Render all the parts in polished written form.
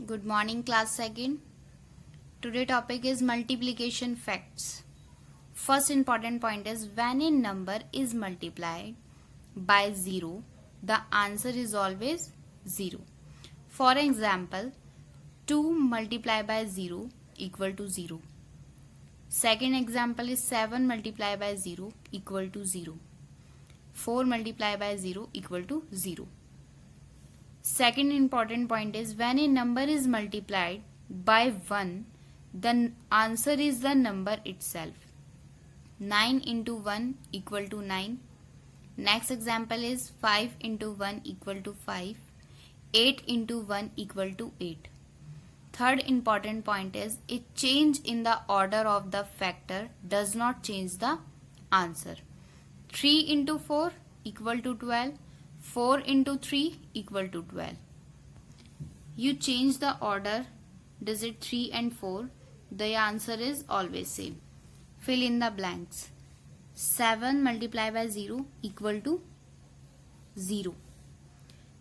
Good morning, class second. Today topic is multiplication facts. First important point is when a number is multiplied by 0, the answer is always 0. For example, 2 multiplied by 0 equal to 0. Second example is 7 multiplied by 0 equal to 0. 4 multiplied by 0 equal to 0. Second important point is when a number is multiplied by 1, the answer is the number itself. 9 into 1 equal to 9. Next example is 5 into 1 equal to 5. 8 into 1 equal to 8. Third important point is a change in the order of the factor does not change the answer. 3 into 4 equal to 12. 4 into 3 equal to 12. You change the order digit 3 and 4, the answer is always same. Fill in the blanks. 7 multiplied by 0 equal to 0.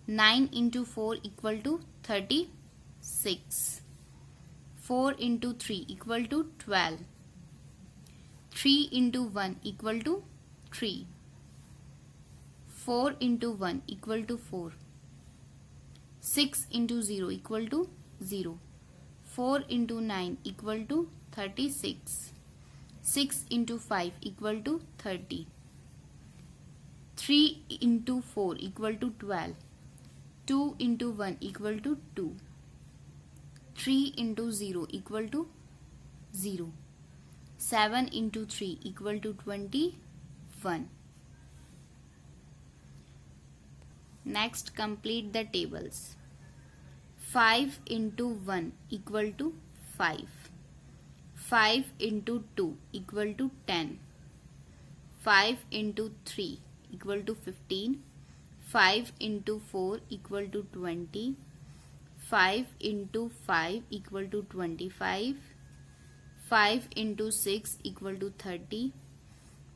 9 into 4 equal to 36. 4 into 3 equal to 12. 3 into 1 equal to 3. 4 into 1 equal to 4. 6 into 0 equal to 0. 4 into 9 equal to 36. 6 into 5 equal to 30. 3 into 4 equal to 12. 2 into 1 equal to 2. 3 into 0 equal to 0. 7 into 3 equal to 21. Next, complete the tables. 5 into 1 equal to 5. 5 into 2 equal to 10. 5 into 3 equal to 15. 5 into 4 equal to 20. 5 into 5 equal to 25. 5 into 6 equal to 30.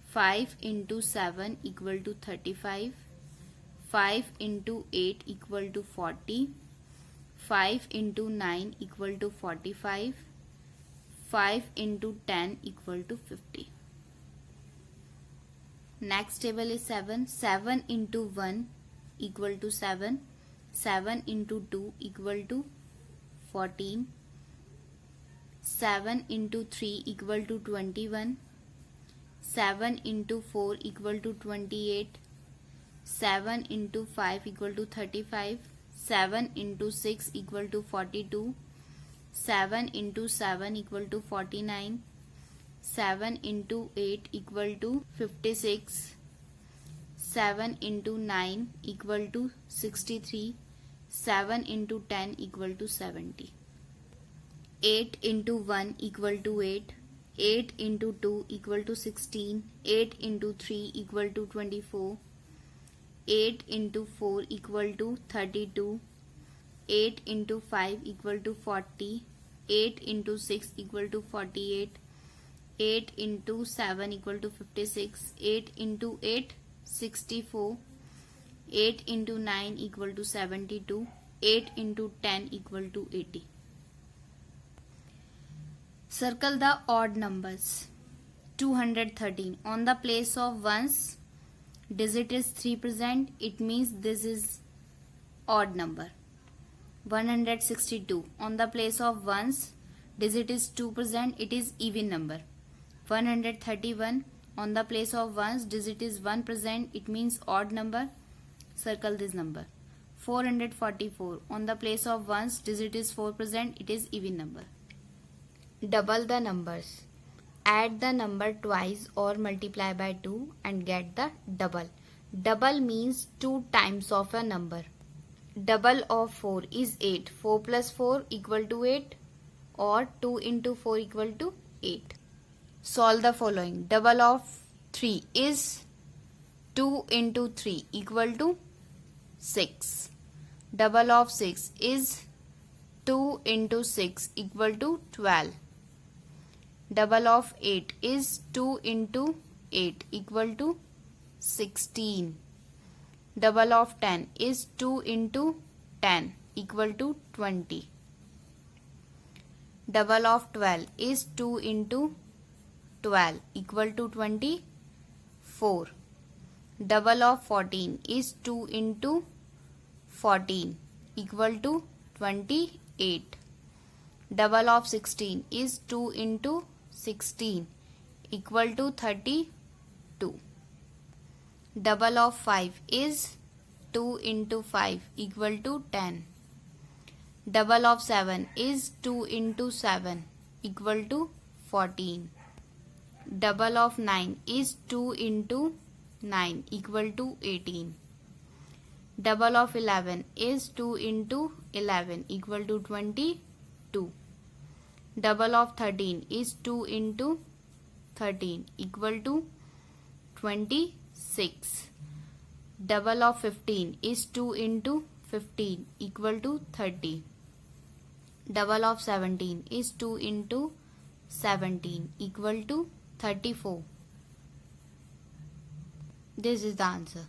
5 into 7 equal to 35. 5 into 8 equal to 40. 5 into 9 equal to 45. 5 into 10 equal to 50. Next table is 7. 7 into 1 equal to 7. 7 into 2 equal to 14. 7 into 3 equal to 21. 7 into 4 equal to 28. 7 into 5 equal to 35. 7 into 6 equal to 42. 7 into 7 equal to 49. 7 into 8 equal to 56. 7 into 9 equal to 63. 7 into 10 equal to 70. 8 into 1 equal to 8. 8 into 2 equal to 16. 8 into 3 equal to 24. 8 into 4 equal to 32. 8 into 5 equal to 40. 8 into 6 equal to 48. 8 into 7 equal to 56. 8 into 8 64. 8 into 9 equal to 72. 8 into 10 equal to 80. Circle the odd numbers. 213. On the place of ones, digit is 3 present, it means this is odd number. 162. On the place of ones, digit is 2 present, it is even number. 131. On the place of ones, digit is 1 present, it means odd number. Circle this number. 444. On the place of ones, digit is 4 present, it is even number. Double the numbers. Add the number twice or multiply by 2 and get the double. Double means 2 times of a number. Double of 4 is 8. 4 plus 4 equal to 8 or 2 into 4 equal to 8. Solve the following. Double of 3 is 2 into 3 equal to 6. Double of 6 is 2 into 6 equal to 12. Double of 8 is 2 into 8 equal to 16. Double of 10 is 2 into 10 equal to 20. Double of 12 is 2 into 12 equal to 24. Double of 14 is 2 into 14 equal to 28. Double of 16 is 2 into 16 equal to 32. Double of 5 is 2 into 5 equal to 10. Double of 7 is 2 into 7 equal to 14. Double of 9 is 2 into 9 equal to 18. Double of 11 is 2 into 11 equal to 22. Double of 13 is 2 into 13 equal to 26. Double of 15 is 2 into 15 equal to 30. Double of 17 is 2 into 17 equal to 34. This is the answer.